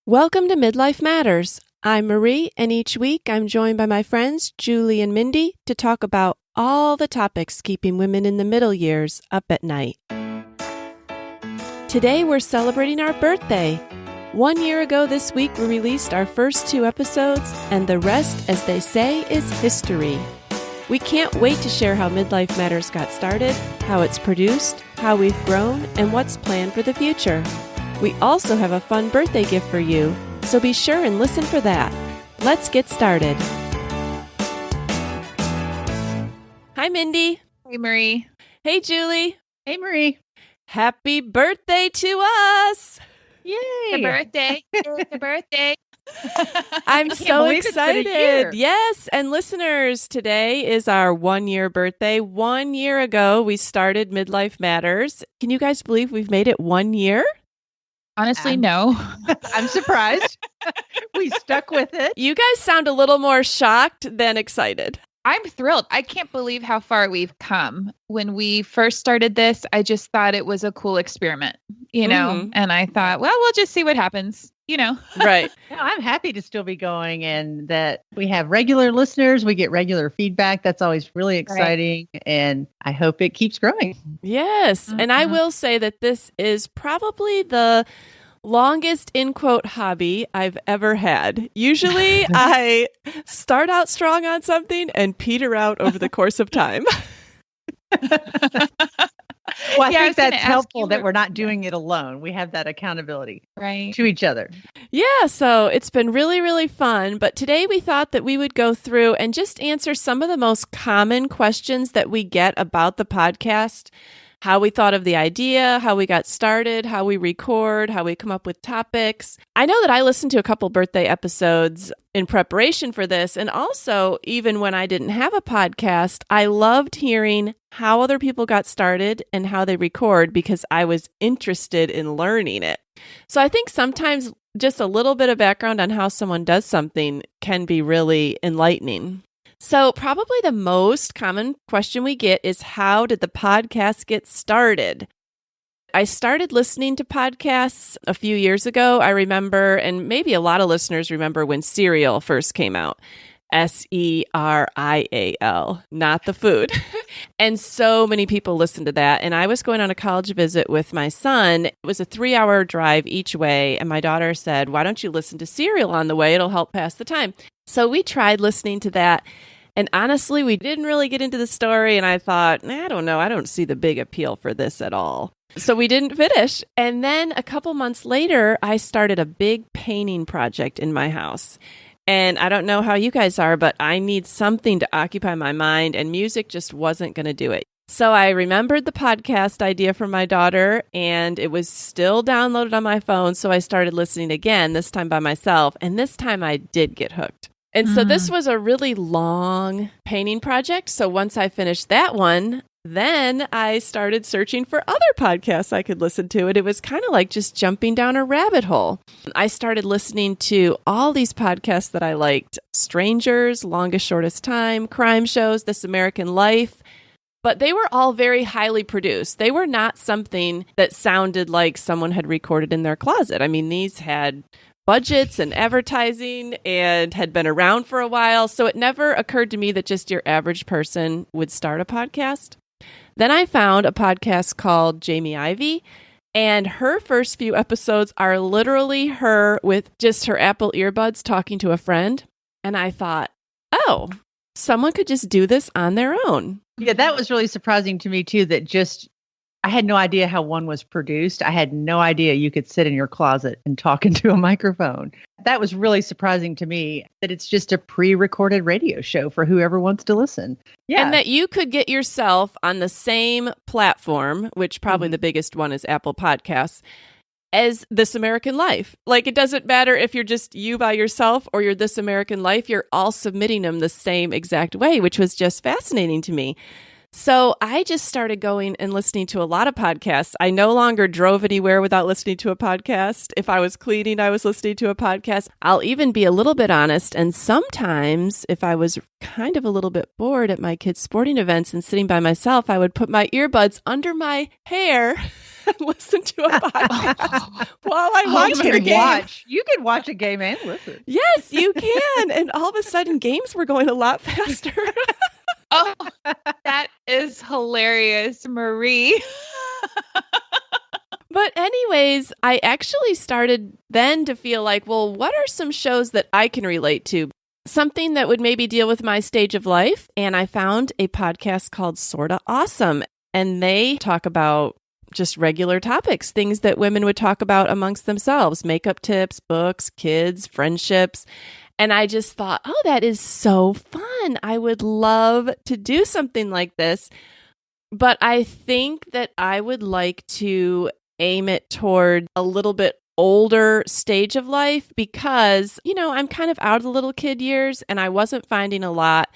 Welcome to Midlife Matters. I'm Marie, and each week I'm joined by my friends Julie and Mindy to talk about all the topics keeping women in the middle years up at night. Today we're celebrating our birthday. 1 year ago this week we released our first 2 episodes, and the rest, as they say, is history. We can't wait to share how Midlife Matters got started, how it's produced, how we've grown, and what's planned for the future. We also have a fun birthday gift for you, so be sure and listen for that. Let's get started. Hi, Mindy. Hey, Marie. Hey, Julie. Hey, Marie. Happy birthday to us. Yay. The birthday. The birthday. I'm so excited. Yes. And listeners, today is our 1 year birthday. 1 year ago, we started Midlife Matters. Can you guys believe we've made it 1 year? Honestly, no. I'm surprised. We stuck with it. You guys sound a little more shocked than excited. I'm thrilled. I can't believe how far we've come. When we first started this, I just thought it was a cool experiment, and I thought, well, we'll just see what happens, Right. I'm happy to still be going and that we have regular listeners. We get regular feedback. That's always really exciting. Right. And I hope it keeps growing. Yes. Mm-hmm. And I will say that this is probably the longest in quote hobby I've ever had. Usually I start out strong on something and peter out over the course of time. Well, I think that's helpful that we're not doing it alone. We have that accountability to each other. Yeah, so it's been really, really fun. But today we thought that we would go through and just answer some of the most common questions that we get about the podcast. How we thought of the idea, how we got started, how we record, how we come up with topics. I know that I listened to a couple birthday episodes in preparation for this. And also, even when I didn't have a podcast, I loved hearing how other people got started and how they record because I was interested in learning it. So I think sometimes just a little bit of background on how someone does something can be really enlightening. So probably the most common question we get is, how did the podcast get started? I started listening to podcasts a few years ago. I remember, and maybe a lot of listeners remember when cereal first came out. Serial, not the food. And so many people listened to that. And I was going on a college visit with my son. It was a 3-hour drive each way. And my daughter said, why don't you listen to Serial on the way? It'll help pass the time. So we tried listening to that. And honestly, we didn't really get into the story. And I thought, I don't know. I don't see the big appeal for this at all. So we didn't finish. And then a couple months later, I started a big painting project in my house. And I don't know how you guys are, but I need something to occupy my mind. And music just wasn't going to do it. So I remembered the podcast idea from my daughter, and it was still downloaded on my phone. So I started listening again, this time by myself. And this time I did get hooked. And so this was a really long painting project. So once I finished that one, then I started searching for other podcasts I could listen to. And it was kind of like just jumping down a rabbit hole. I started listening to all these podcasts that I liked: Strangers, Longest Shortest Time, crime shows, This American Life. But they were all very highly produced. They were not something that sounded like someone had recorded in their closet. I mean, these had budgets and advertising and had been around for a while. So it never occurred to me that just your average person would start a podcast. Then I found a podcast called Jamie Ivey, and her first few episodes are literally her with just her Apple earbuds talking to a friend. And I thought, oh, someone could just do this on their own. Yeah, that was really surprising to me too, I had no idea how one was produced. I had no idea you could sit in your closet and talk into a microphone. That was really surprising to me, that it's just a pre-recorded radio show for whoever wants to listen. Yeah. And that you could get yourself on the same platform, which probably the biggest one is Apple Podcasts, as This American Life. Like, it doesn't matter if you're just you by yourself or you're This American Life, you're all submitting them the same exact way, which was just fascinating to me. So I just started going and listening to a lot of podcasts. I no longer drove anywhere without listening to a podcast. If I was cleaning, I was listening to a podcast. I'll even be a little bit honest. And sometimes if I was kind of a little bit bored at my kids' sporting events and sitting by myself, I would put my earbuds under my hair and listen to a podcast while I watch the game. You can watch a game and listen. Yes, you can. And all of a sudden, games were going a lot faster. Oh, that is hilarious, Marie. But anyways, I actually started then to feel like, well, what are some shows that I can relate to? Something that would maybe deal with my stage of life. And I found a podcast called Sorta Awesome. And they talk about just regular topics, things that women would talk about amongst themselves, makeup tips, books, kids, friendships. And I just thought, oh, that is so fun. I would love to do something like this. But I think that I would like to aim it toward a little bit older stage of life because, I'm kind of out of the little kid years and I wasn't finding a lot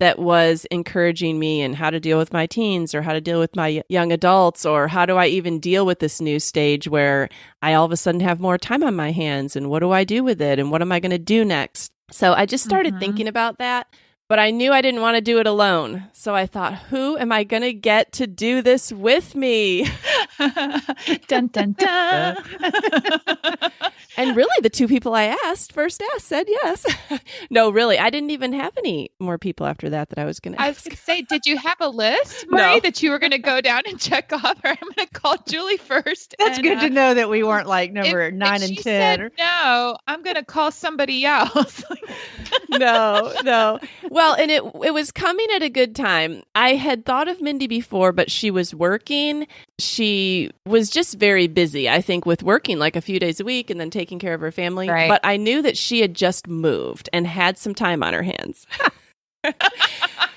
that was encouraging me in how to deal with my teens or how to deal with my young adults or how do I even deal with this new stage where I all of a sudden have more time on my hands and what do I do with it and what am I going to do next? So I just started thinking about that. But I knew I didn't want to do it alone. So I thought, who am I going to get to do this with me? Dun, dun, dun. And really, the two people I first asked said yes. No, really, I didn't even have any more people after that I was going to ask. I was going to say, did you have a list, Marie, that you were going to go down and check off? Or I'm going to call Julie first. That's good to know that we weren't like number 9 and 10. Said, no, I'm going to call somebody else. No. Well, and it was coming at a good time. I had thought of Mindy before, but she was working. She was just very busy, I think, with working like a few days a week and then taking care of her family. Right. But I knew that she had just moved and had some time on her hands.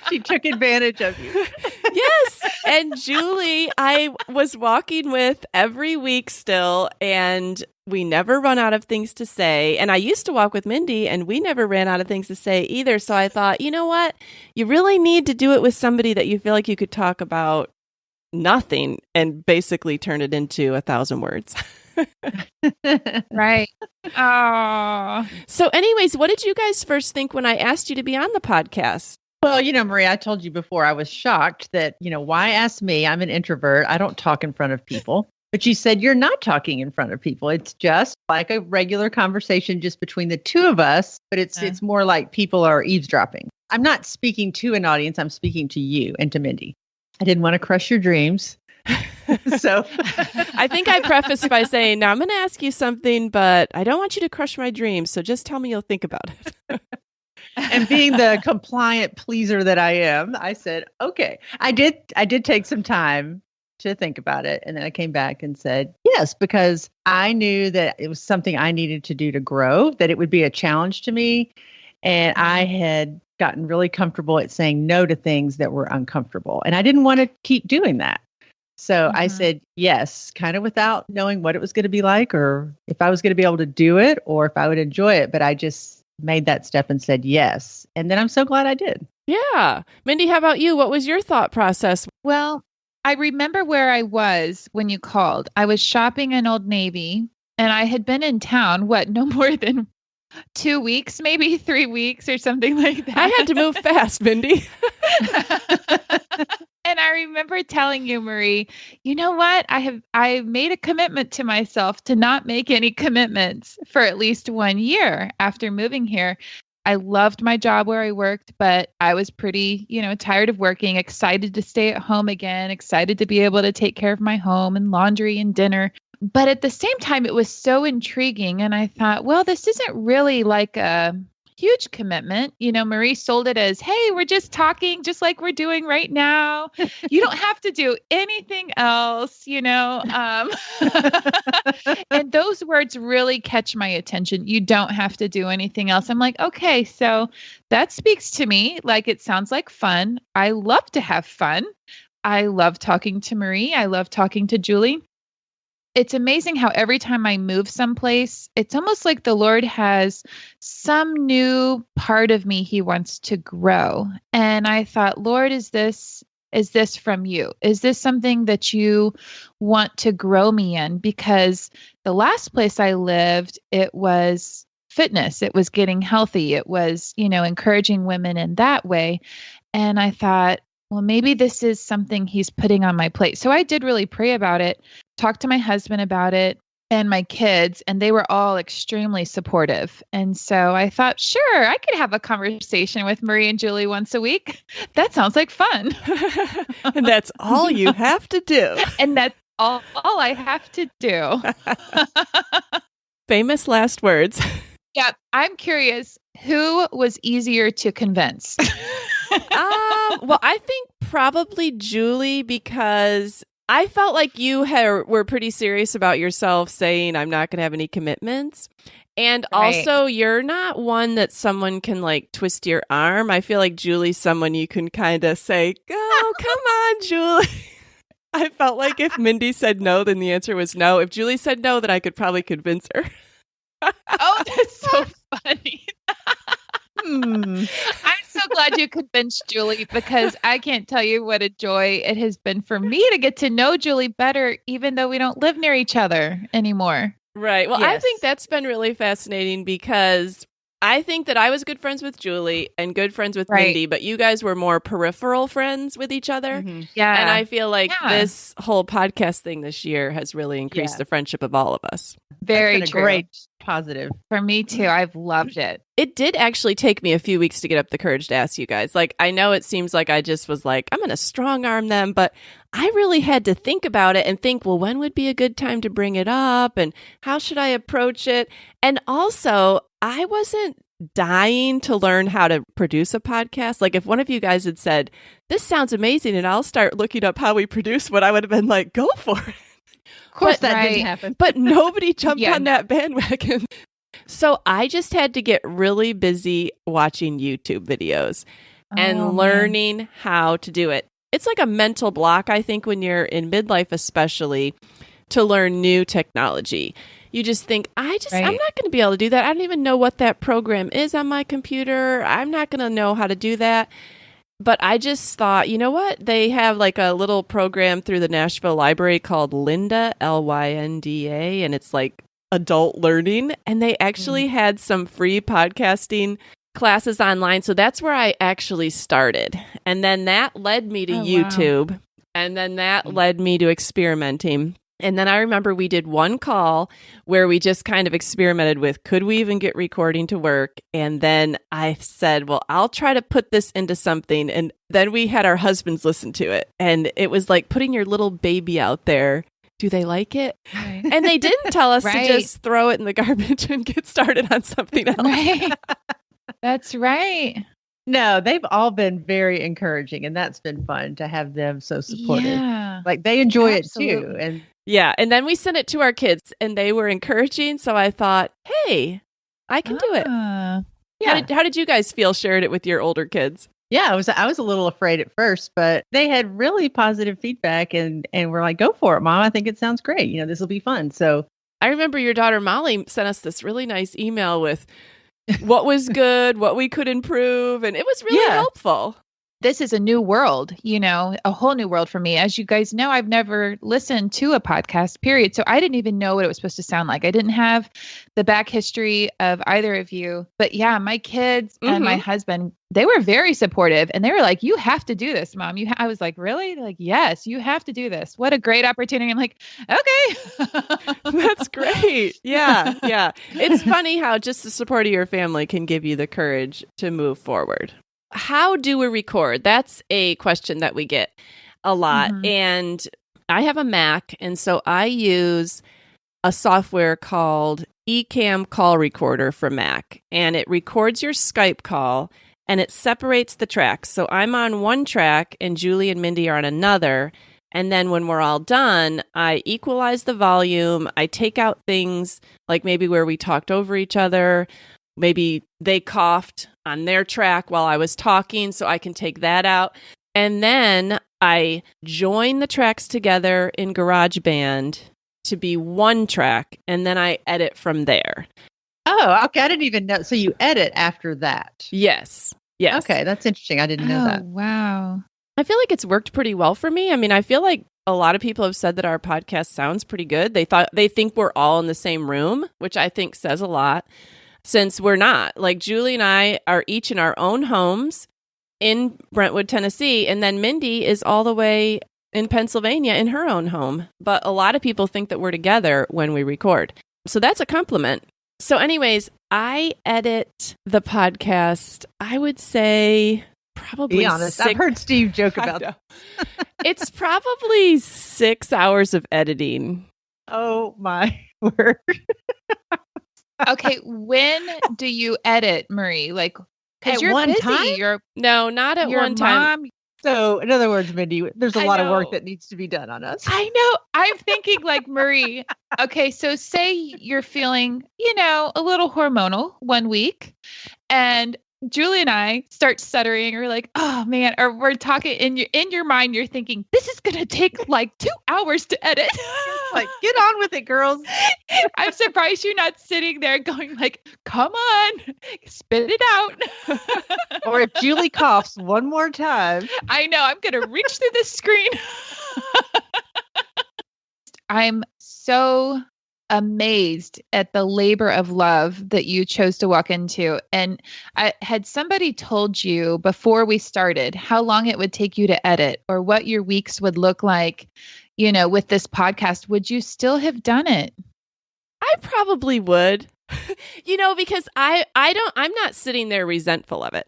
She took advantage of you. Yes. And Julie, I was walking with every week still, and we never run out of things to say. And I used to walk with Mindy, and we never ran out of things to say either. So I thought, you know what? You really need to do it with somebody that you feel like you could talk about nothing and basically turn it into 1,000 words. Right. Oh. So anyways, what did you guys first think when I asked you to be on the podcast? Well, Marie, I told you before, I was shocked that, why ask me? I'm an introvert. I don't talk in front of people. But you said you're not talking in front of people. It's just like a regular conversation just between the two of us, but it's more like people are eavesdropping. I'm not speaking to an audience. I'm speaking to you and to Mindy. I didn't want to crush your dreams. So I think I prefaced by saying, now I'm going to ask you something, but I don't want you to crush my dreams. So just tell me you'll think about it. And being the compliant pleaser that I am, I said, okay. I did take some time to think about it. And then I came back and said, yes, because I knew that it was something I needed to do to grow, that it would be a challenge to me. And I had gotten really comfortable at saying no to things that were uncomfortable. And I didn't want to keep doing that. So I said yes, kind of without knowing what it was going to be like, or if I was going to be able to do it, or if I would enjoy it. But I just made that step and said yes. And then I'm so glad I did. Yeah. Mindy, how about you? What was your thought process? Well, I remember where I was when you called. I was shopping in Old Navy and I had been in town, no more than 2 weeks, maybe 3 weeks or something like that. I had to move fast, Mindy. And I remember telling you, Marie, you know what? I made a commitment to myself to not make any commitments for at least 1 year after moving here. I loved my job where I worked, but I was pretty, tired of working, excited to stay at home again, excited to be able to take care of my home and laundry and dinner. But at the same time, it was so intriguing. And I thought, well, this isn't really like a huge commitment. Marie sold it as, hey, we're just talking just like we're doing right now. You don't have to do anything else, And those words really catch my attention. You don't have to do anything else. I'm like, okay, so that speaks to me. Like, it sounds like fun. I love to have fun. I love talking to Marie. I love talking to Julie. It's amazing how every time I move someplace, it's almost like the Lord has some new part of me he wants to grow. And I thought, Lord, is this from you? Is this something that you want to grow me in? Because the last place I lived, it was fitness. It was getting healthy. It was, encouraging women in that way. And I thought, well, maybe this is something he's putting on my plate. So I did really pray about it. talked to my husband about it and my kids, and they were all extremely supportive. And so I thought, sure, I could have a conversation with Marie and Julie once a week. That sounds like fun. And that's all you have to do. And that's all I have to do. Famous last words. Yeah, I'm curious, who was easier to convince? Well, I think probably Julie, because I felt like you were pretty serious about yourself saying, I'm not going to have any commitments. And also, you're not one that someone can like twist your arm. I feel like Julie's someone you can kind of say, oh, come on, Julie. I felt like if Mindy said no, then the answer was no. If Julie said no, then I could probably convince her. Oh, that's so funny. I'm so glad you convinced Julie, because I can't tell you what a joy it has been for me to get to know Julie better, even though we don't live near each other anymore. Right. Well, yes. I think that's been really fascinating, because I think that I was good friends with Julie and good friends with Mindy, but you guys were more peripheral friends with each other. Mm-hmm. Yeah. And I feel like this whole podcast thing this year has really increased the friendship of all of us. Very true. Great positive. For me too. I've loved it. It did actually take me a few weeks to get up the courage to ask you guys. Like, I know it seems like I just was like, I'm going to strong arm them, but I really had to think about it and think, well, when would be a good time to bring it up? And how should I approach it? And also, I wasn't dying to learn how to produce a podcast. Like, if one of you guys had said, this sounds amazing, and I'll start looking up how we produce one, I would have been like, go for it. Of course, that didn't happen. But nobody jumped on that bandwagon. So I just had to get really busy watching YouTube videos and learning how to do it. It's like a mental block, I think, when you're in midlife, especially, to learn new technology. You just think, I'm not going to be able to do that. I don't even know what that program is on my computer. I'm not going to know how to do that. But I just thought, you know what? They have like a little program through the Nashville Library called Lynda, Lynda, and it's like adult learning. And they actually had some free podcasting classes online. So that's where I actually started. And then that led me to YouTube. Wow. And then that led me to experimenting. And then I remember we did one call where we just kind of experimented with, could we even get recording to work? And then I said, well, I'll try to put this into something. And then we had our husbands listen to it. And it was like putting your little baby out there. Do they like it? Right. And they didn't tell us to just throw it in the garbage and get started on something else. Right. That's right. No, they've all been very encouraging, and that's been fun to have them so supportive. Yeah. Like, they enjoy it too. And and then we sent it to our kids, and they were encouraging. So I thought, hey, I can do it. Yeah. How did you guys feel sharing it with your older kids? Yeah, I was a little afraid at first, but they had really positive feedback, and we're like, go for it, Mom. I think it sounds great. You know, this will be fun. So I remember your daughter Molly sent us this really nice email with what was good, what we could improve, and it was really helpful. This is a new world, a whole new world for me. As you guys know, I've never listened to a podcast, period. So I didn't even know what it was supposed to sound like. I didn't have the back history of either of you. But yeah, my kids and my husband, they were very supportive. And they were like, you have to do this, Mom. I was like, really? They're like, yes, you have to do this. What a great opportunity. I'm like, okay. That's great. Yeah. Yeah. It's funny how just the support of your family can give you the courage to move forward. How do we record? That's a question that we get a lot. And I have a Mac, and so I use a software called Ecamm Call Recorder for Mac. And it records your Skype call, and it separates the tracks. So I'm on one track, and Julie and Mindy are on another. And then when we're all done, I equalize the volume. I take out things like maybe where we talked over each other. Maybe they coughed on their track while I was talking, so I can take that out. And then I join the tracks together in GarageBand to be one track, and then I edit from there. Oh, okay. I didn't even know. So you edit after that? Yes. Yes. Okay, that's interesting. I didn't know that. Wow. I feel like it's worked pretty well for me. I mean, I feel like a lot of people have said that our podcast sounds pretty good. They think we're all in the same room, which I think says a lot. Since we're not. Like, Julie and I are each in our own homes in Brentwood, Tennessee, and then Mindy is all the way in Pennsylvania in her own home. But a lot of people think that we're together when we record. So that's a compliment. So anyways, I edit the podcast, I would say probably Be honest. I've heard Steve joke about that. It's probably 6 hours of editing. Oh my word. Okay, when do you edit, Marie? Like, because you're one busy. time? No, not at Your one time. mom. So, in other words, Mindy, there's a I lot of work know. that needs to be done on us. I know. I'm thinking like Marie. Okay, so say you're feeling, a little hormonal one week, and Julie and I start stuttering, or like, oh man, or we're talking in your mind, you're thinking this is gonna take like 2 hours to edit. Like, get on with it, girls. I'm surprised you're not sitting there going like, come on, spit it out. Or if Julie coughs one more time. I know, I'm going to reach through the screen. I'm so amazed at the labor of love that you chose to walk into. And had somebody told you before we started how long it would take you to edit or what your weeks would look like, with this podcast, would you still have done it? I probably would. Because I'm not sitting there resentful of it.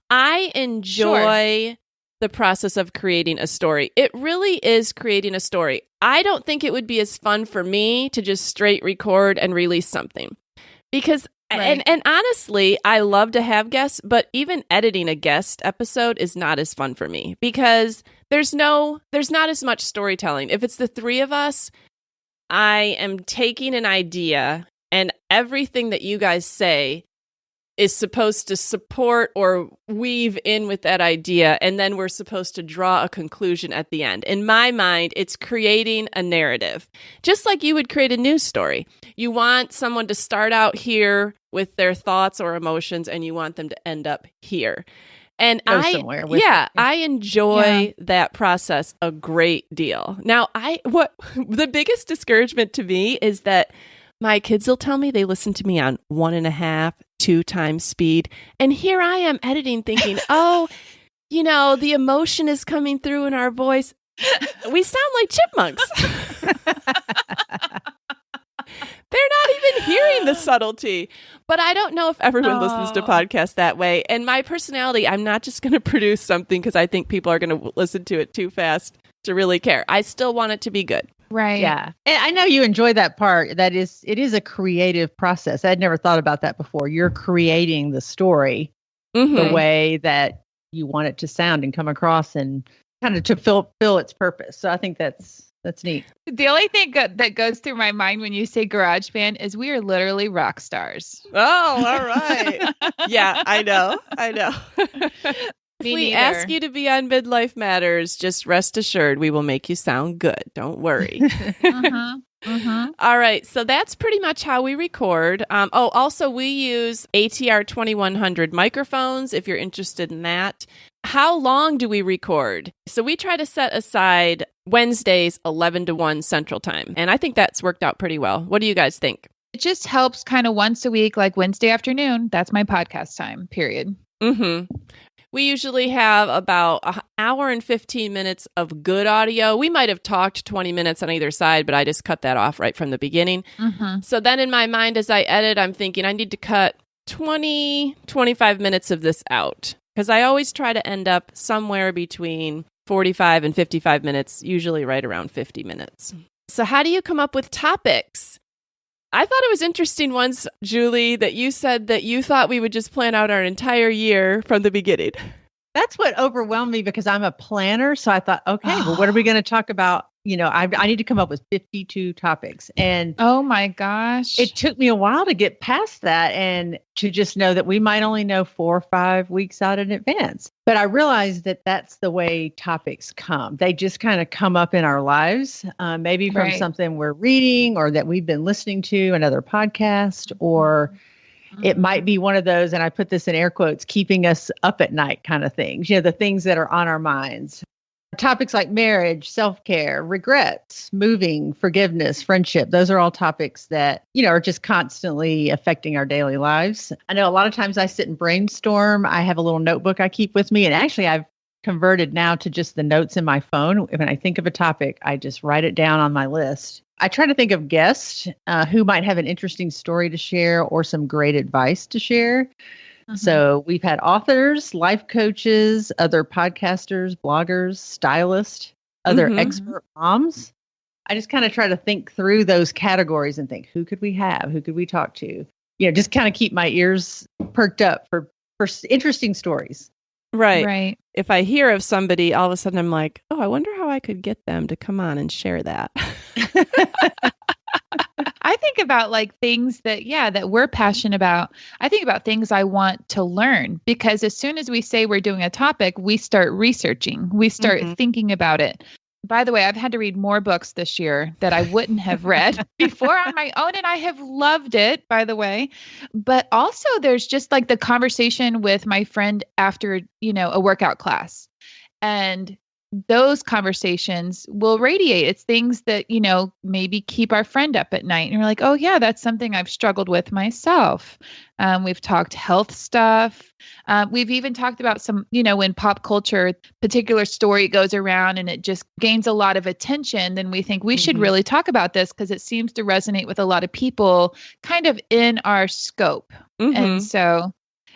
I enjoy the process of creating a story. It really is creating a story. I don't think it would be as fun for me to just straight record and release something. Because and honestly, I love to have guests, but even editing a guest episode is not as fun for me because there's not as much storytelling. If it's the three of us, I am taking an idea and everything that you guys say is supposed to support or weave in with that idea, and then we're supposed to draw a conclusion at the end. In my mind, it's creating a narrative, just like you would create a news story. You want someone to start out here with their thoughts or emotions, and you want them to end up here. And I enjoy that process a great deal. Now, the biggest discouragement to me is that my kids will tell me they listen to me on 1.5, 2 times speed. And here I am editing thinking, the emotion is coming through in our voice. We sound like chipmunks. They're not even hearing the subtlety. But I don't know if everyone listens to podcasts that way. And my personality, I'm not just going to produce something because I think people are going to listen to it too fast to really care. I still want it to be good. Right. Yeah. And I know you enjoy that part. It is a creative process. I'd never thought about that before. You're creating the story the way that you want it to sound and come across and kind of to fill its purpose. So I think that's neat. The only thing that goes through my mind when you say GarageBand is we are literally rock stars. Oh, all right. Yeah, I know. If we ask you to be on Midlife Matters, just rest assured we will make you sound good. Don't worry. All right. So that's pretty much how we record. Also, we use ATR 2100 microphones if you're interested in that. How long do we record? So we try to set aside Wednesdays, 11 to 1 Central Time. And I think that's worked out pretty well. What do you guys think? It just helps kind of once a week, like Wednesday afternoon. That's my podcast time, period. We usually have about an hour and 15 minutes of good audio. We might have talked 20 minutes on either side, but I just cut that off right from the beginning. So then in my mind, as I edit, I'm thinking I need to cut 20, 25 minutes of this out because I always try to end up somewhere between 45 and 55 minutes, usually right around 50 minutes. So how do you come up with topics? I thought it was interesting once, Julie, that you said that you thought we would just plan out our entire year from the beginning. That's what overwhelmed me because I'm a planner. So I thought, okay, well, what are we going to talk about? I need to come up with 52 topics. And oh my gosh, it took me a while to get past that and to just know that we might only know 4 or 5 weeks out in advance. But I realized that that's the way topics come. They just kind of come up in our lives, maybe from something we're reading or that we've been listening to another podcast, or it might be one of those, and I put this in air quotes, keeping us up at night kind of things, the things that are on our minds. Topics like marriage, self-care, regrets, moving, forgiveness, friendship. Those are all topics that, are just constantly affecting our daily lives. I know a lot of times I sit and brainstorm. I have a little notebook I keep with me. And actually, I've converted now to just the notes in my phone. When I think of a topic, I just write it down on my list. I try to think of guests who might have an interesting story to share or some great advice to share. So we've had authors, life coaches, other podcasters, bloggers, stylists, other expert moms. I just kind of try to think through those categories and think, who could we have? Who could we talk to? Just kind of keep my ears perked up for interesting stories. Right. If I hear of somebody, all of a sudden I'm like, oh, I wonder how I could get them to come on and share that. I think about like things that we're passionate about. I think about things I want to learn, because as soon as we say we're doing a topic, we start researching, we start thinking about it. By the way, I've had to read more books this year that I wouldn't have read before on my own, and I have loved it, by the way. But also there's just like the conversation with my friend after, a workout class. And those conversations will radiate. It's things that, maybe keep our friend up at night. And you're like, oh yeah, that's something I've struggled with myself. We've talked health stuff. We've even talked about some, when pop culture, particular story goes around and it just gains a lot of attention, then we think we should really talk about this because it seems to resonate with a lot of people kind of in our scope. And so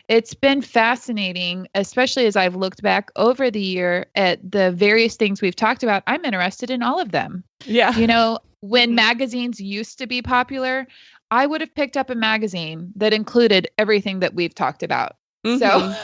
it's been fascinating, especially as I've looked back over the year at the various things we've talked about. I'm interested in all of them. Yeah. When magazines used to be popular, I would have picked up a magazine that included everything that we've talked about. So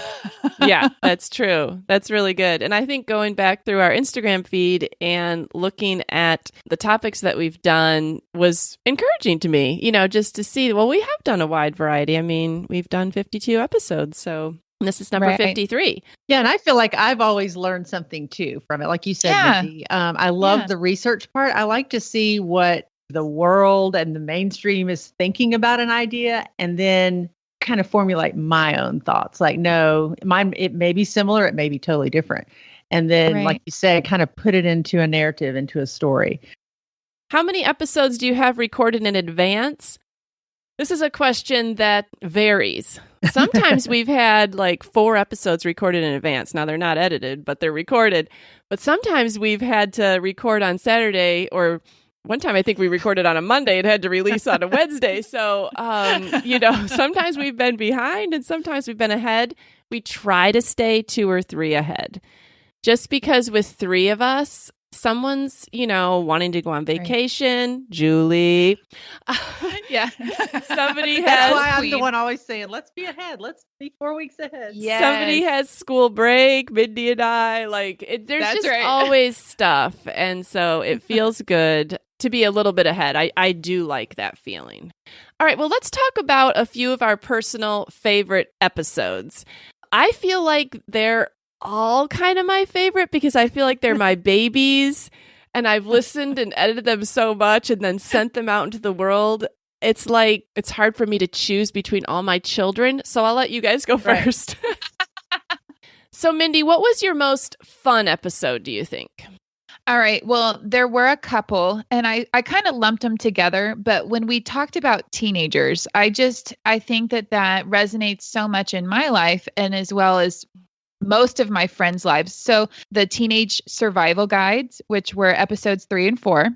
yeah, that's true. That's really good. And I think going back through our Instagram feed and looking at the topics that we've done was encouraging to me, just to see, well, we have done a wide variety. I mean, we've done 52 episodes. So this is number 53. Yeah. And I feel like I've always learned something too from it. Like you said, Mindy, I love the research part. I like to see what the world and the mainstream is thinking about an idea, and then kind of formulate my own thoughts. Like, no, it may be similar, it may be totally different. And then, like you said, kind of put it into a narrative, into a story. How many episodes do you have recorded in advance? This is a question that varies. Sometimes we've had like 4 episodes recorded in advance. Now they're not edited, but they're recorded. But sometimes we've had to record on Saturday, or one time I think we recorded on a Monday and had to release on a Wednesday. So, sometimes we've been behind and sometimes we've been ahead. We try to stay 2 or 3 ahead. Just because with 3 of us, someone's, wanting to go on vacation, right. Julie. Yeah. Somebody has. That's why I'm the one always saying, let's be ahead. Let's be 4 weeks ahead. Yes. Somebody has school break, Mindy and I. There's That's just right. always stuff. And so it feels good to be a little bit ahead. I do like that feeling. All right. Well, let's talk about a few of our personal favorite episodes. I feel like they're all kind of my favorite because I feel like they're my babies and I've listened and edited them so much and then sent them out into the world. It's like, it's hard for me to choose between all my children. So I'll let you guys go first. Right. So Mindy, what was your most fun episode, do you think? All right. Well, there were a couple and I kind of lumped them together, but when we talked about teenagers, I think that resonates so much in my life and as well as most of my friends' lives. So the teenage survival guides, which were episodes 3 and 4.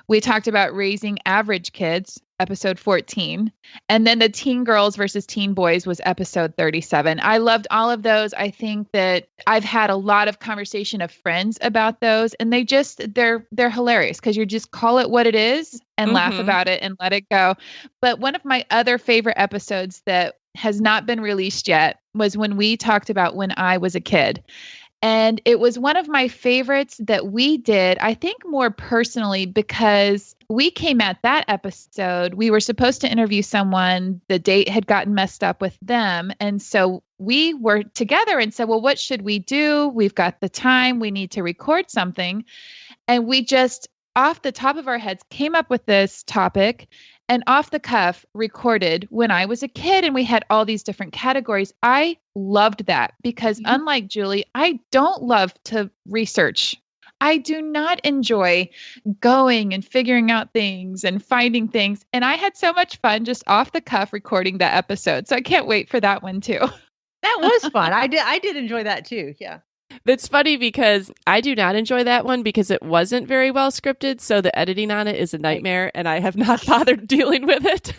We talked about raising average kids, episode 14. And then the teen girls versus teen boys was episode 37. I loved all of those. I think that I've had a lot of conversation of friends about those and they're hilarious because you just call it what it is and laugh about it and let it go. But one of my other favorite episodes that has not been released yet was when we talked about when I was a kid. And it was one of my favorites that we did, I think more personally, because we came at that episode. We were supposed to interview someone. The date had gotten messed up with them. And so we were together and said, well, what should we do? We've got the time. We need to record something. And we just, off the top of our heads, came up with this topic and off the cuff recorded when I was a kid, and we had all these different categories. I loved that because unlike Julie, I don't love to research. I do not enjoy going and figuring out things and finding things. And I had so much fun just off the cuff recording that episode. So I can't wait for that one too. That was fun. I did enjoy that too. Yeah. It's funny because I do not enjoy that one because it wasn't very well scripted. So the editing on it is a nightmare and I have not bothered dealing with it.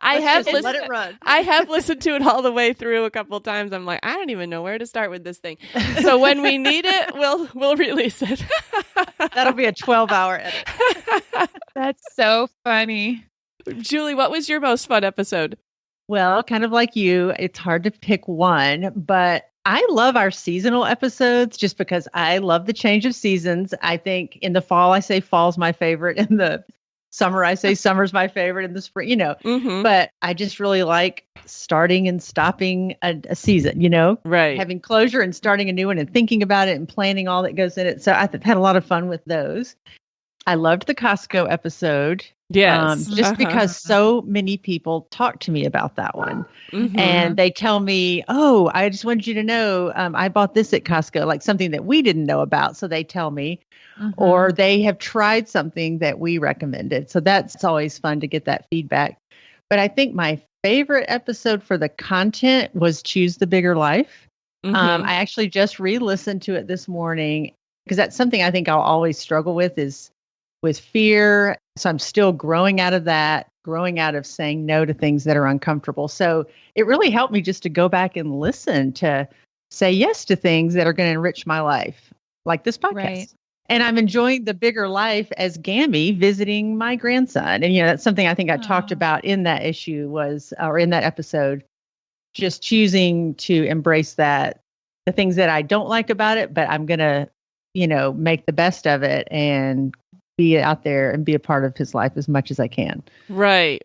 I have let it run. I have listened to it all the way through a couple of times. I'm like, I don't even know where to start with this thing. So when we need it, we'll release it. That'll be a 12-hour edit. That's so funny. Julie, what was your most fun episode? Well, kind of like you, it's hard to pick one, but I love our seasonal episodes just because I love the change of seasons. I think in the fall, I say fall's my favorite. In the summer, I say summer's my favorite. In the spring, but I just really like starting and stopping a season, right? Having closure and starting a new one and thinking about it and planning all that goes in it. So I've had a lot of fun with those. I loved the Costco episode. Yes. Just because so many people talk to me about that one. Mm-hmm. And they tell me, oh, I just wanted you to know, I bought this at Costco, like something that we didn't know about. So they tell me, or they have tried something that we recommended. So that's always fun to get that feedback. But I think my favorite episode for the content was Choose the Bigger Life. I actually just re-listened to it this morning because that's something I think I'll always struggle with is with fear. So I'm still growing out of that, growing out of saying no to things that are uncomfortable. So it really helped me just to go back and listen to say yes to things that are going to enrich my life, like this podcast. Right. And I'm enjoying the bigger life as Gammy visiting my grandson. And, that's something I think I talked about in that issue or in that episode, just choosing to embrace the things that I don't like about it, but I'm going to, make the best of it and be out there and be a part of his life as much as I can. Right.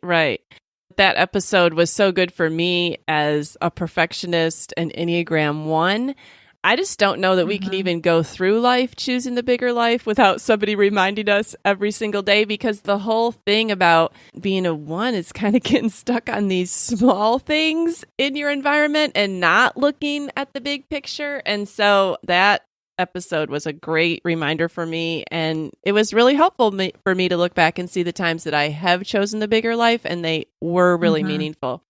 That episode was so good for me as a perfectionist and Enneagram 1. I just don't know that we can even go through life choosing the bigger life without somebody reminding us every single day, because the whole thing about being a 1 is kind of getting stuck on these small things in your environment and not looking at the big picture. And so that episode was a great reminder for me, and it was really helpful for me to look back and see the times that I have chosen the bigger life, and they were really meaningful.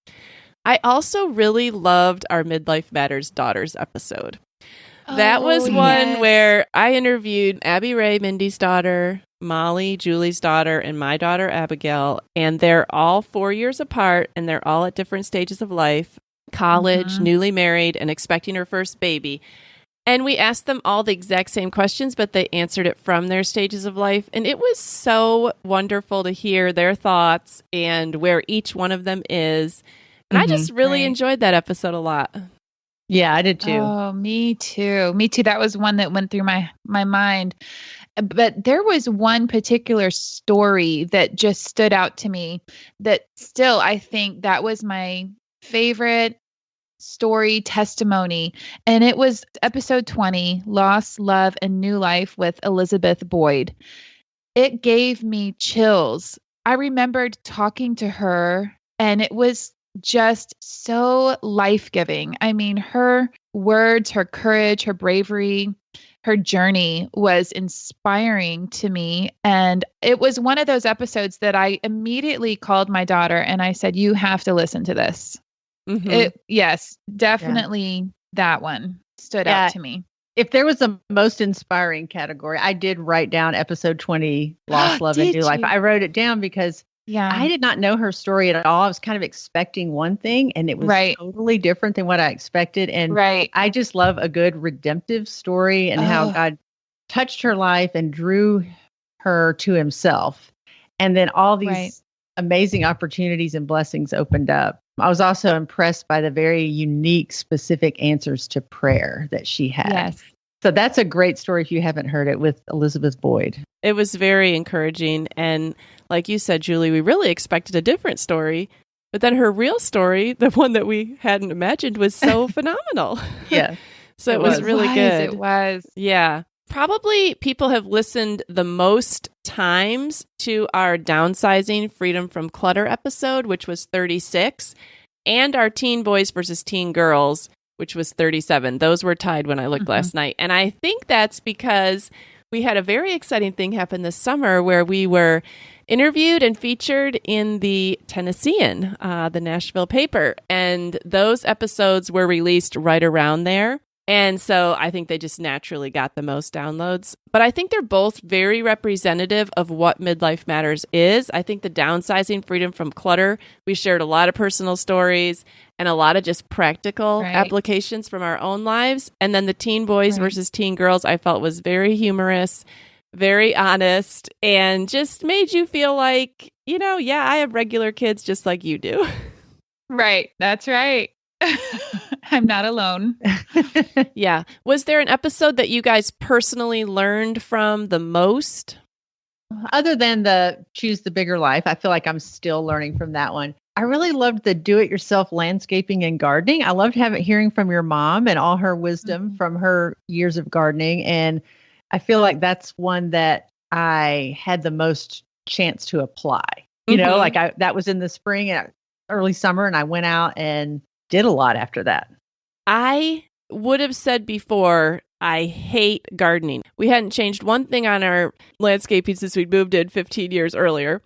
I also really loved our Midlife Matters Daughters episode. That was one where I interviewed Abby Ray, Mindy's daughter, Molly, Julie's daughter, and my daughter, Abigail, and they're all 4 years apart, and they're all at different stages of life, college, newly married, and expecting her first baby. And we asked them all the exact same questions, but they answered it from their stages of life. And it was so wonderful to hear their thoughts and where each one of them is. And I just really enjoyed that episode a lot. Yeah, I did too. Oh, me too. That was one that went through my mind. But there was one particular story that just stood out to me that still, I think that was my favorite story testimony, and it was episode 20, Loss, Love, and New Life with Elizabeth Boyd. It gave me chills. I remembered talking to her, and it was just so life-giving. I mean, her words, her courage, her bravery, her journey was inspiring to me. And it was one of those episodes that I immediately called my daughter and I said, you have to listen to this. Yes, definitely that one stood out to me. If there was a most inspiring category, I did write down episode 20, Lost, Love, and New Life. I wrote it down because I did not know her story at all. I was kind of expecting one thing, and it was totally different than what I expected. And I just love a good redemptive story and how God touched her life and drew her to himself. And then all these amazing opportunities and blessings opened up. I was also impressed by the very unique, specific answers to prayer that she had. Yes. So that's a great story if you haven't heard it, with Elizabeth Boyd. It was very encouraging. And like you said, Julie, we really expected a different story. But then her real story, the one that we hadn't imagined, was so phenomenal. Yeah. So it was really good. It was. Yeah. Probably people have listened the most times to our Downsizing Freedom from Clutter episode, which was 36, and our Teen Boys versus Teen Girls, which was 37. Those were tied when I looked last night. And I think that's because we had a very exciting thing happen this summer where we were interviewed and featured in the Tennessean, the Nashville paper. And those episodes were released right around there. And so I think they just naturally got the most downloads. But I think they're both very representative of what Midlife Matters is. I think the Downsizing, Freedom from Clutter, we shared a lot of personal stories and a lot of just practical applications from our own lives. And then the Teen Boys versus Teen Girls, I felt was very humorous, very honest, and just made you feel like, I have regular kids just like you do. Right. That's right. I'm not alone. Yeah. Was there an episode that you guys personally learned from the most? Other than the Choose the Bigger Life, I feel like I'm still learning from that one. I really loved the do-it-yourself landscaping and gardening. I loved hearing from your mom and all her wisdom from her years of gardening. And I feel like that's one that I had the most chance to apply. That was in the spring, early summer, and I went out and did a lot after that. I would have said before, I hate gardening. We hadn't changed one thing on our landscaping since we'd moved in 15 years earlier.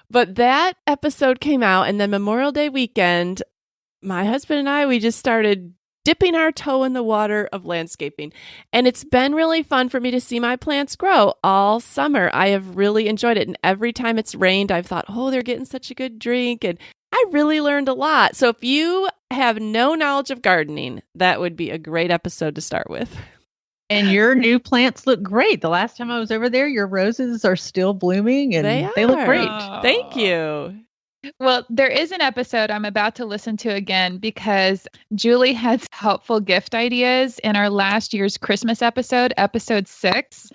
But that episode came out, and then Memorial Day weekend, my husband and I, we just started dipping our toe in the water of landscaping. And it's been really fun for me to see my plants grow all summer. I have really enjoyed it. And every time it's rained, I've thought, they're getting such a good drink. And I really learned a lot. So if you have no knowledge of gardening, that would be a great episode to start with. And your new plants look great. The last time I was over there, your roses are still blooming and they look great. Aww. Thank you. Well, there is an episode I'm about to listen to again because Julie had helpful gift ideas in our last year's Christmas episode, episode 6.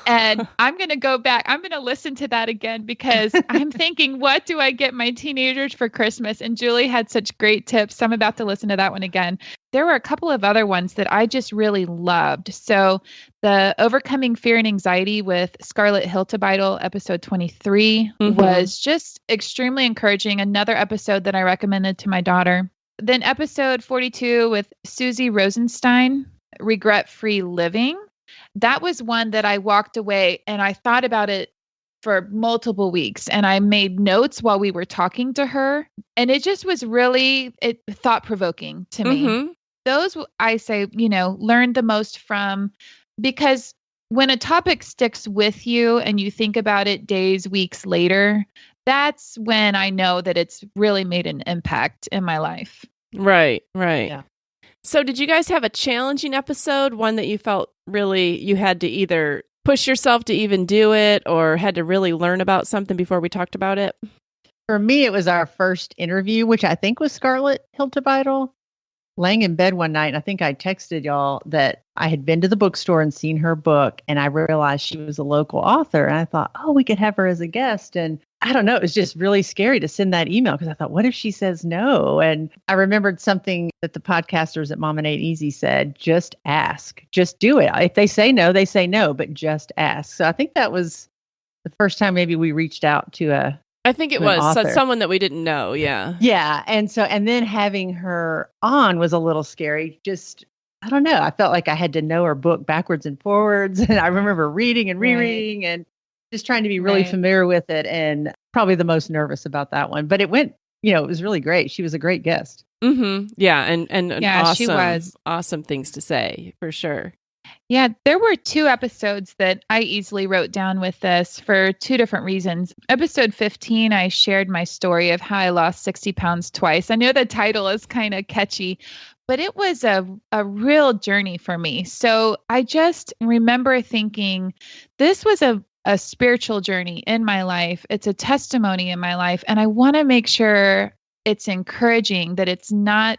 And I'm going to go back. I'm going to listen to that again because I'm thinking, what do I get my teenagers for Christmas? And Julie had such great tips. So I'm about to listen to that one again. There were a couple of other ones that I just really loved. So the Overcoming Fear and Anxiety with Scarlet Hiltabidal, episode 23, was just extremely encouraging. Another episode that I recommended to my daughter. Then episode 42 with Suzy Rosenstein, Regret-Free Living. That was one that I walked away and I thought about it for multiple weeks. And I made notes while we were talking to her. And it just was really thought-provoking to me. Those I say, learned the most from, because when a topic sticks with you and you think about it days, weeks later, that's when I know that it's really made an impact in my life. Right. Yeah. So did you guys have a challenging episode, one that you felt really you had to either push yourself to even do it or had to really learn about something before we talked about it? For me, it was our first interview, which I think was Scarlet Hiltabidal. Laying in bed one night, and I think I texted y'all that I had been to the bookstore and seen her book, and I realized she was a local author. And I thought, we could have her as a guest. And I don't know, it was just really scary to send that email because I thought, what if she says no? And I remembered something that the podcasters at Mom and Eight Easy said, just ask, just do it. If they say no, they say no, but just ask. So I think that was the first time maybe we reached out to I think it was someone that we didn't know. Yeah. Yeah. And then having her on was a little scary. Just, I don't know. I felt like I had to know her book backwards and forwards. And I remember reading and rereading and just trying to be really familiar with it. And probably the most nervous about that one. But it went, it was really great. She was a great guest. Yeah. And she was. Awesome things to say for sure. Yeah, there were 2 episodes that I easily wrote down with this for 2 different reasons. Episode 15, I shared my story of how I lost 60 pounds twice. I know the title is kind of catchy, but it was a real journey for me. So I just remember thinking this was a spiritual journey in my life. It's a testimony in my life. And I want to make sure it's encouraging, that it's not,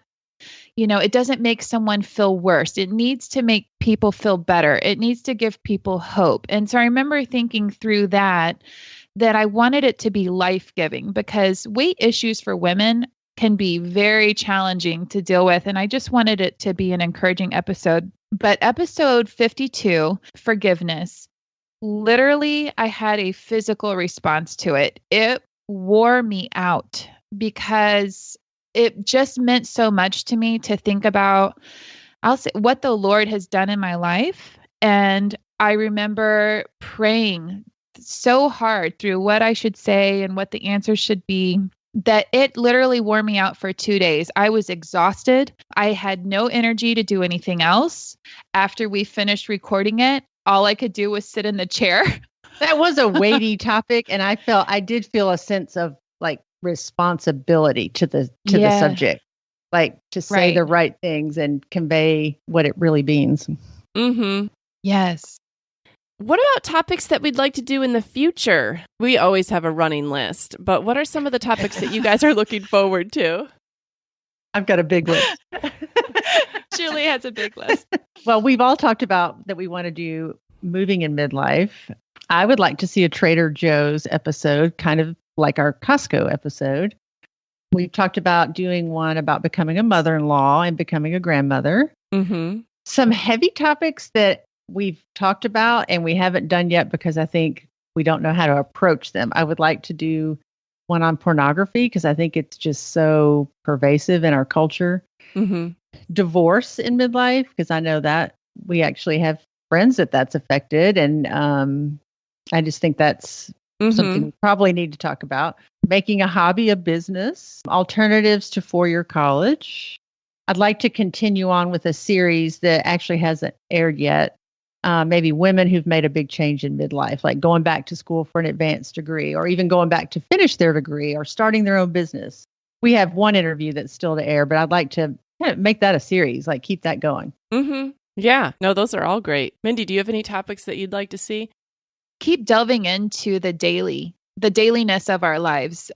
it doesn't make someone feel worse. It needs to make people feel better. It needs to give people hope. And so I remember thinking through that I wanted it to be life-giving because weight issues for women can be very challenging to deal with. And I just wanted it to be an encouraging episode. But episode 52, forgiveness, literally, I had a physical response to it. It wore me out because it just meant so much to me to think about, I'll say, what the Lord has done in my life. And I remember praying so hard through what I should say and what the answers should be that it literally wore me out for 2 days. I was exhausted. I had no energy to do anything else. After we finished recording it, all I could do was sit in the chair. That was a weighty topic. And I did feel a sense of like responsibility to the subject, like to say the right things and convey what it really means. Mm-hmm. Yes. What about topics that we'd like to do in the future? We always have a running list, but what are some of the topics that you guys are looking forward to? I've got a big list. Julie has a big list. Well, we've all talked about that we want to do moving in midlife. I would like to see a Trader Joe's episode, kind of like our Costco episode. We've talked about doing one about becoming a mother-in-law and becoming a grandmother. Mm-hmm. Some heavy topics that we've talked about and we haven't done yet because I think we don't know how to approach them. I would like to do one on pornography because I think it's just so pervasive in our culture. Mm-hmm. Divorce in midlife, because I know that we actually have friends that's affected. And I just think that's something we probably need to talk about. Making a hobby a business, alternatives to four-year college. I'd like to continue on with a series that actually hasn't aired yet. Maybe women who've made a big change in midlife, like going back to school for an advanced degree, or even going back to finish their degree or starting their own business. We have one interview that's still to air, but I'd like to kind of make that a series, like keep that going. Mm-hmm. Yeah, no, those are all great. Mindy, do you have any topics that you'd like to see? Keep delving into the dailiness of our lives.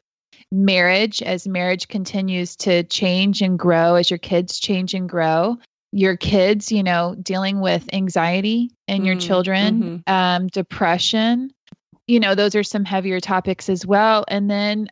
Marriage, as marriage continues to change and grow, as your kids change and grow, your kids, dealing with anxiety in your children, depression, those are some heavier topics as well. And then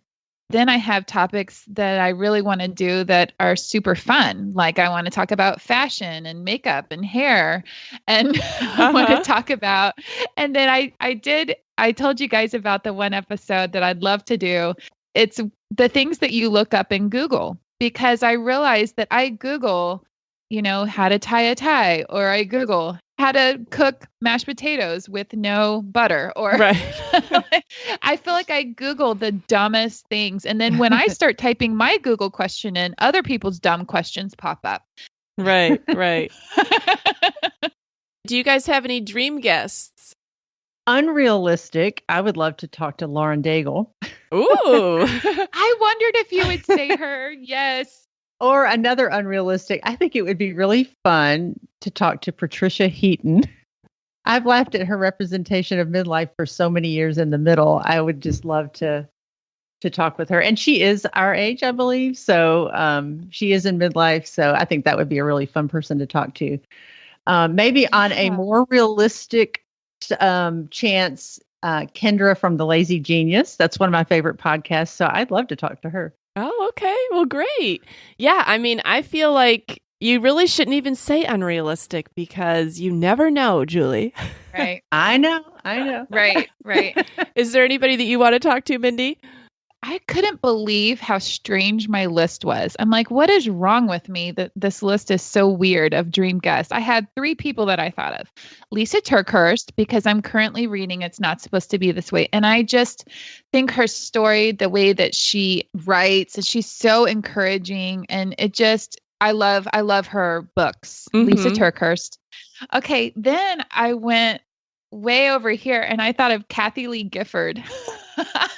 I have topics that I really want to do that are super fun. Like I want to talk about fashion and makeup and hair, and I want to talk about, and then I told you guys about the one episode that I'd love to do. It's the things that you look up in Google, because I realized that I Google, how to tie a tie, or I Google how to cook mashed potatoes with no butter, or I feel like I Google the dumbest things. And then when I start typing my Google question in, other people's dumb questions pop up. Right. Do you guys have any dream guests? Unrealistic. I would love to talk to Lauren Daigle. Ooh. I wondered if you would say her. Yes. Or another unrealistic. I think it would be really fun to talk to Patricia Heaton. I've laughed at her representation of midlife for so many years in the middle. I would just love to talk with her. And she is our age, I believe. So she is in midlife. So I think that would be a really fun person to talk to. Maybe on a more realistic chance, Kendra from The Lazy Genius. That's one of my favorite podcasts. So I'd love to talk to her. Oh, okay. Well, great. Yeah. I mean, I feel like you really shouldn't even say unrealistic because you never know, Julie. Right. I know. Right. Is there anybody that you want to talk to, Mindy? I couldn't believe how strange my list was. I'm like, what is wrong with me that this list is so weird of dream guests? I had 3 people that I thought of. Lisa TerKeurst, because I'm currently reading It's Not Supposed to Be This Way. And I just think her story, the way that she writes, and she's so encouraging. And I love her books. Lisa TerKeurst. Okay, then I went way over here and I thought of Kathy Lee Gifford.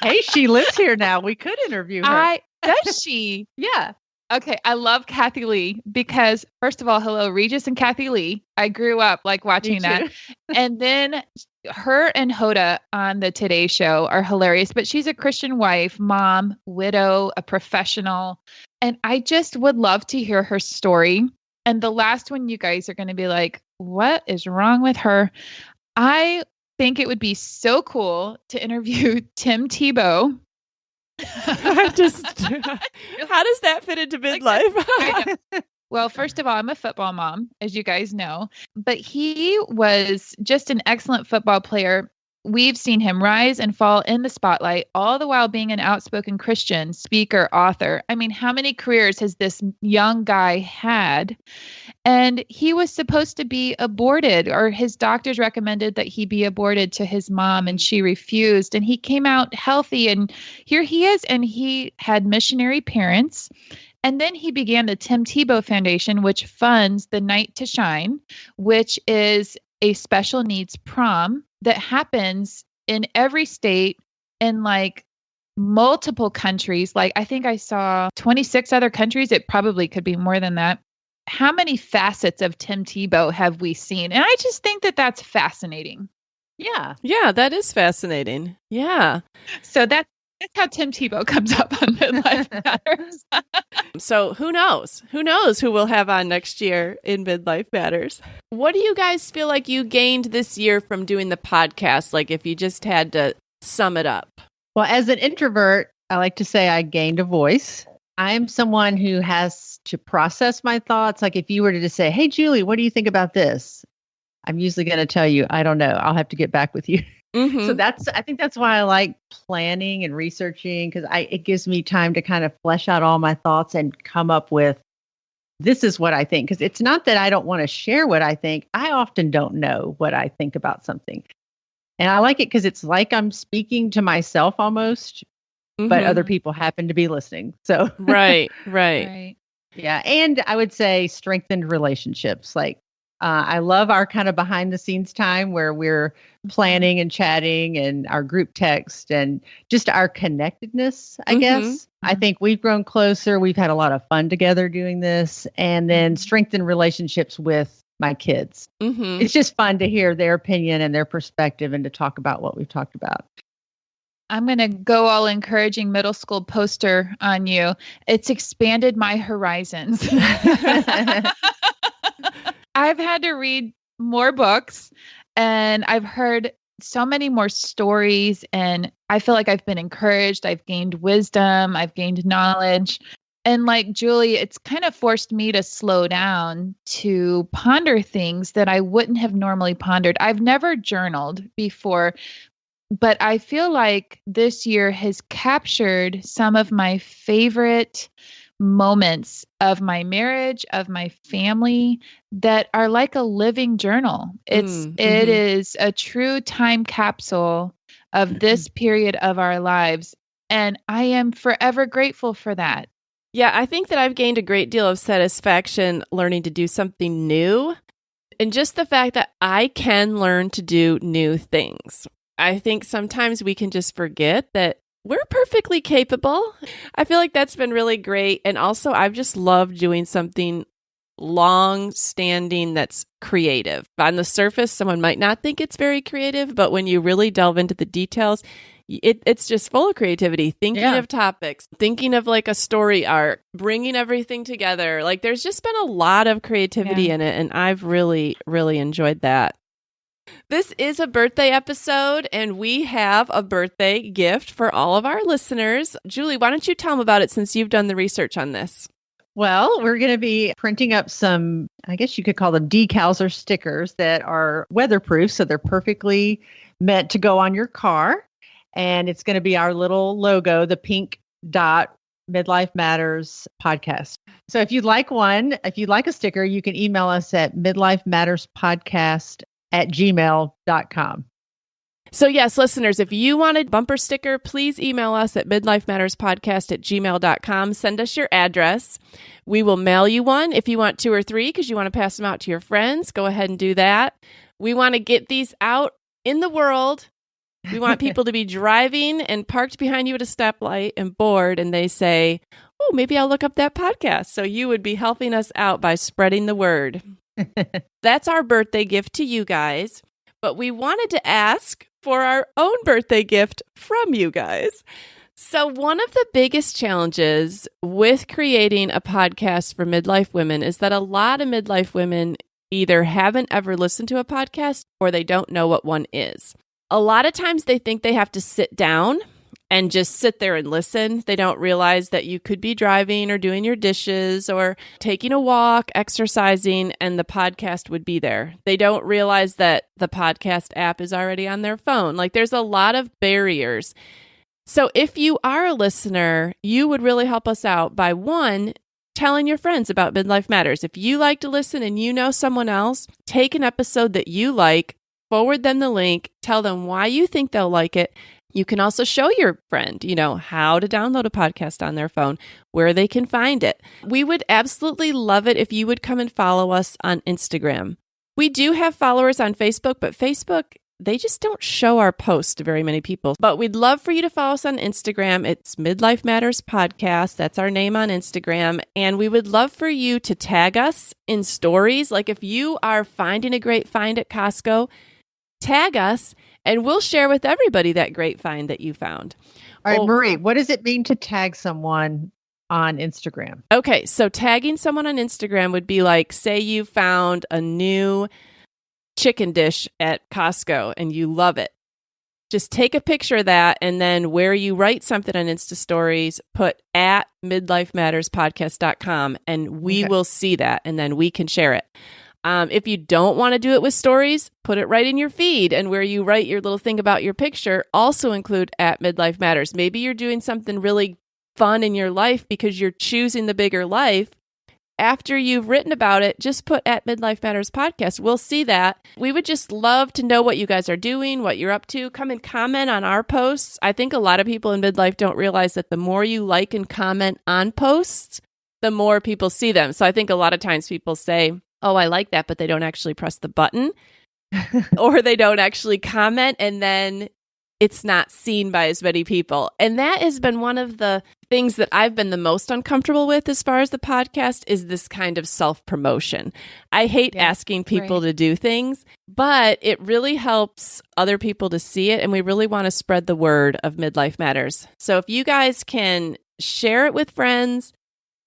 Hey, she lives here now. We could interview her. Does she? Yeah. Okay. I love Kathy Lee because, first of all, hello, Regis and Kathy Lee. I grew up like watching that. And then her and Hoda on the Today Show are hilarious, but she's a Christian wife, mom, widow, a professional. And I just would love to hear her story. And the last one, you guys are going to be like, what is wrong with her? I think it would be so cool to interview Tim Tebow. How does that fit into midlife? Well, first of all, I'm a football mom, as you guys know, but he was just an excellent football player. we've seen him rise and fall in the spotlight, all the while being an outspoken Christian, speaker, author. I mean, how many careers has this young guy had? And he was supposed to be aborted, or his doctors recommended that he be aborted to his mom, and she refused. And he came out healthy, and here he is, and he had missionary parents. And then he began the Tim Tebow Foundation, which funds the Night to Shine, which is a special needs prom that happens in every state in like multiple countries. Like I think I saw 26 other countries. It probably could be more than that. How many facets of Tim Tebow have we seen? And I just think that that's fascinating. Yeah. Yeah, that is fascinating. Yeah. So that's how Tim Tebow comes up on Midlife Matters. So who knows? Who knows who we'll have on next year in Midlife Matters? What do you guys feel like you gained this year from doing the podcast? Like if you just had to sum it up. Well, as an introvert, I like to say I gained a voice. I am someone who has to process my thoughts. Like if you were to just say, hey, Julie, what do you think about this? I'm usually going to tell you, I don't know. I'll have to get back with you. Mm-hmm. So I think that's why I like planning and researching, because it gives me time to kind of flesh out all my thoughts and come up with, this is what I think. Because it's not that I don't want to share what I think. I often don't know what I think about something. And I like it because it's like I'm speaking to myself almost, but other people happen to be listening. So right. Yeah. And I would say strengthened relationships. Like I love our kind of behind the scenes time where we're planning and chatting and our group text and just our connectedness, I guess. I think we've grown closer. We've had a lot of fun together doing this, and then strengthened relationships with my kids. It's just fun to hear their opinion and their perspective and to talk about what we've talked about. I'm going to go all encouraging middle school poster on you. It's expanded my horizons. I've had to read more books, and I've heard so many more stories, and I feel like I've been encouraged. I've gained wisdom. I've gained knowledge. And like Julie, it's kind of forced me to slow down to ponder things that I wouldn't have normally pondered. I've never journaled before, but I feel like this year has captured some of my favorite moments of my marriage, of my family, that are like a living journal. It is a true time capsule of this period of our lives. And I am forever grateful for that. Yeah, I think that I've gained a great deal of satisfaction learning to do something new. And just the fact that I can learn to do new things. I think sometimes we can just forget that we're perfectly capable. I feel like that's been really great. And also, I've just loved doing something long-standing that's creative. On the surface, someone might not think it's very creative, but when you really delve into the details, it's just full of creativity, thinking of topics, thinking of like a story arc, bringing everything together. Like there's just been a lot of creativity in it, and I've really, really enjoyed that. This is a birthday episode, and we have a birthday gift for all of our listeners. Julie, why don't you tell them about it since you've done the research on this? Well, we're going to be printing up some, I guess you could call them decals or stickers that are weatherproof. So they're perfectly meant to go on your car. And it's going to be our little logo, the pink dot, Midlife Matters podcast. So if you'd like a sticker, you can email us at midlifematterspodcast@gmail.com. So yes, listeners, if you want a bumper sticker, please email us at midlifematterspodcast@gmail.com. Send us your address. We will mail you one. If you want 2 or 3 because you want to pass them out to your friends, go ahead and do that. We want to get these out in the world. We want people to be driving and parked behind you at a stoplight and bored, and they say, oh, maybe I'll look up that podcast. So you would be helping us out by spreading the word. That's our birthday gift to you guys. But we wanted to ask for our own birthday gift from you guys. So one of the biggest challenges with creating a podcast for midlife women is that a lot of midlife women either haven't ever listened to a podcast or they don't know what one is. A lot of times they think they have to sit down and just sit there and listen. They don't realize that you could be driving or doing your dishes or taking a walk, exercising, and the podcast would be there. They don't realize that the podcast app is already on their phone. Like there's a lot of barriers. So if you are a listener, you would really help us out by one, telling your friends about Midlife Matters. If you like to listen and you know someone else, take an episode that you like, forward them the link, tell them why you think they'll like it. You can also show your friend, how to download a podcast on their phone, where they can find it. We would absolutely love it if you would come and follow us on Instagram. We do have followers on Facebook, but Facebook, they just don't show our posts to very many people. But we'd love for you to follow us on Instagram. It's Midlife Matters Podcast. That's our name on Instagram. And we would love for you to tag us in stories. Like if you are finding a great find at Costco, tag us and we'll share with everybody that great find that you found. All right, Marie, what does it mean to tag someone on Instagram? Okay, so tagging someone on Instagram would be like, say you found a new chicken dish at Costco and you love it. Just take a picture of that, and then where you write something on Insta Stories, put at midlifematterspodcast.com, and we will see that, and then we can share it. If you don't want to do it with stories, put it right in your feed, and where you write your little thing about your picture, also include at Midlife Matters. Maybe you're doing something really fun in your life because you're choosing the bigger life. After you've written about it, just put at Midlife Matters Podcast. We'll see that. We would just love to know what you guys are doing, what you're up to. Come and comment on our posts. I think a lot of people in midlife don't realize that the more you like and comment on posts, the more people see them. So I think a lot of times people say, oh, I like that, but they don't actually press the button or they don't actually comment, and then it's not seen by as many people. And that has been one of the things that I've been the most uncomfortable with as far as the podcast is this kind of self-promotion. I hate asking people to do things, but it really helps other people to see it. And we really want to spread the word of Midlife Matters. So if you guys can share it with friends,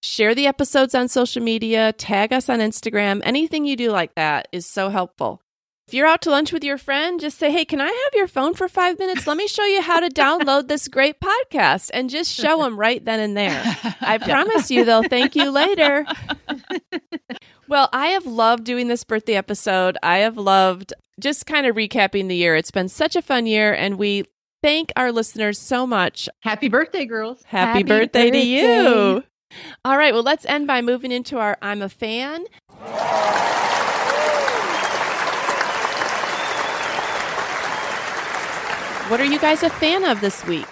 share the episodes on social media, tag us on Instagram, anything you do like that is so helpful. If you're out to lunch with your friend, just say, hey, can I have your phone for 5 minutes? Let me show you how to download this great podcast, and just show them right then and there. I promise you they'll thank you later. Well, I have loved doing this birthday episode. I have loved just kind of recapping the year. It's been such a fun year, and we thank our listeners so much. Happy birthday, girls. Happy birthday to you. All right, well, let's end by moving into our I'm a Fan. What are you guys a fan of this week?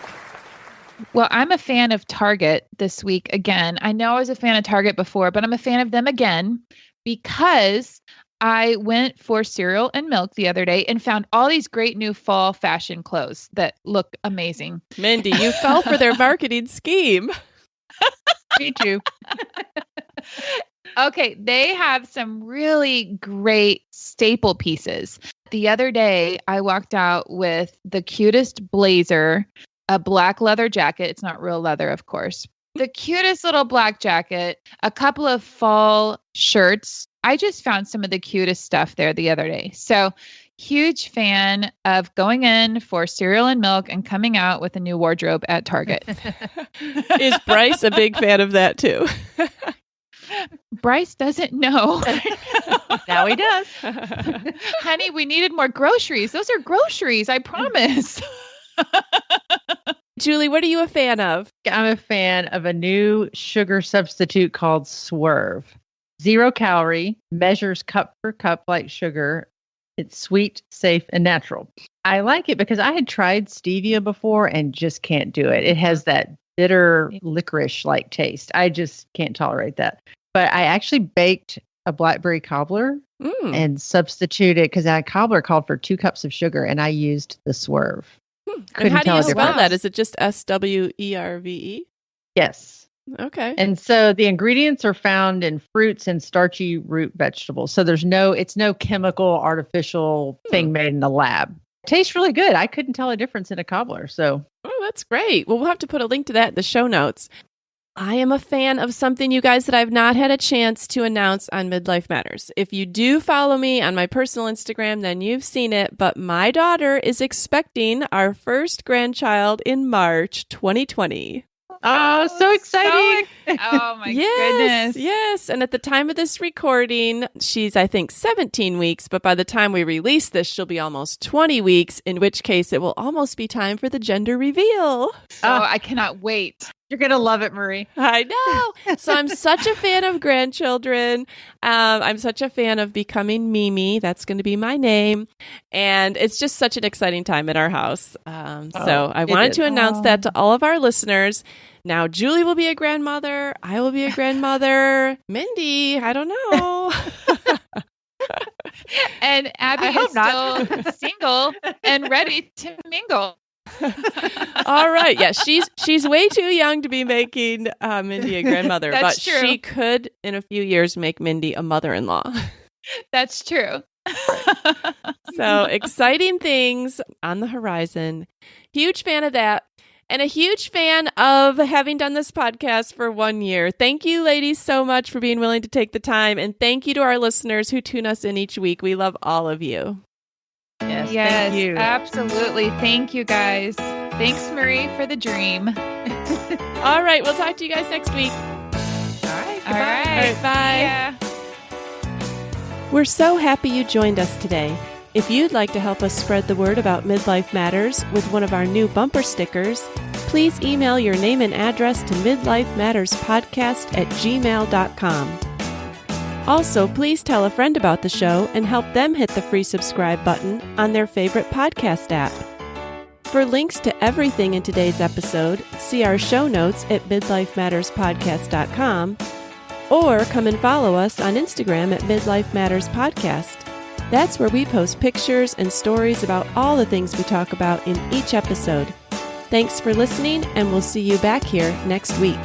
Well, I'm a fan of Target this week again. I know I was a fan of Target before, but I'm a fan of them again because I went for cereal and milk the other day and found all these great new fall fashion clothes that look amazing. Mindy, you fell for their marketing scheme. Me too. Okay, they have some really great staple pieces. The other day, I walked out with the cutest blazer, a black leather jacket. It's not real leather, of course. The cutest little black jacket, a couple of fall shirts. I just found some of the cutest stuff there the other day. So, huge fan of going in for cereal and milk and coming out with a new wardrobe at Target. Is Bryce a big fan of that too? Bryce doesn't know. Now he does. Honey, we needed more groceries. Those are groceries, I promise. Julie, what are you a fan of? I'm a fan of a new sugar substitute called Swerve. 0 calorie, measures cup for cup like sugar. It's sweet, safe, and natural. I like it because I had tried stevia before and just can't do it. It has that bitter licorice-like taste. I just can't tolerate that. But I actually baked a blackberry cobbler and substituted, because that cobbler called for 2 cups of sugar, and I used the Swerve. And how do you spell that? Is it just Swerve? Yes. Okay. And so the ingredients are found in fruits and starchy root vegetables. So it's no chemical, artificial thing made in the lab. It tastes really good. I couldn't tell a difference in a cobbler. So. Oh, that's great. Well, we'll have to put a link to that in the show notes. I am a fan of something, you guys, that I've not had a chance to announce on Midlife Matters. If you do follow me on my personal Instagram, then you've seen it. But my daughter is expecting our first grandchild in March 2020. Oh, so exciting. Oh, my Yes, goodness. yes. And at the time of this recording, she's, I think, 17 weeks. But by the time we release this, she'll be almost 20 weeks, in which case it will almost be time for the gender reveal. Oh, I cannot wait. You're going to love it, Marie. I know. So I'm such a fan of grandchildren. I'm such a fan of becoming Mimi. That's going to be my name. And it's just such an exciting time at our house. So I wanted to announce that to all of our listeners. Now, Julie will be a grandmother. I will be a grandmother. Mindy, I don't know. And Abby is still single and ready to mingle. All right. Yeah, she's way too young to be making Mindy a grandmother, but That's true. she could, in a few years, make Mindy a mother-in-law. That's true. So exciting things on the horizon. Huge fan of that. And a huge fan of having done this podcast for 1 year. Thank you, ladies, so much for being willing to take the time. And thank you to our listeners who tune us in each week. We love all of you. Yes, Yes, thank you. absolutely. Thank you, guys. Thanks, Marie, for the dream. All right. We'll talk to you guys next week. All right. All right. All right, bye. Yeah. We're so happy you joined us today. If you'd like to help us spread the word about Midlife Matters with one of our new bumper stickers, please email your name and address to midlifematterspodcast@gmail.com. Also, please tell a friend about the show and help them hit the free subscribe button on their favorite podcast app. For links to everything in today's episode, see our show notes at midlifematterspodcast.com or come and follow us on Instagram at Midlife Matters Podcast. That's where we post pictures and stories about all the things we talk about in each episode. Thanks for listening, and we'll see you back here next week.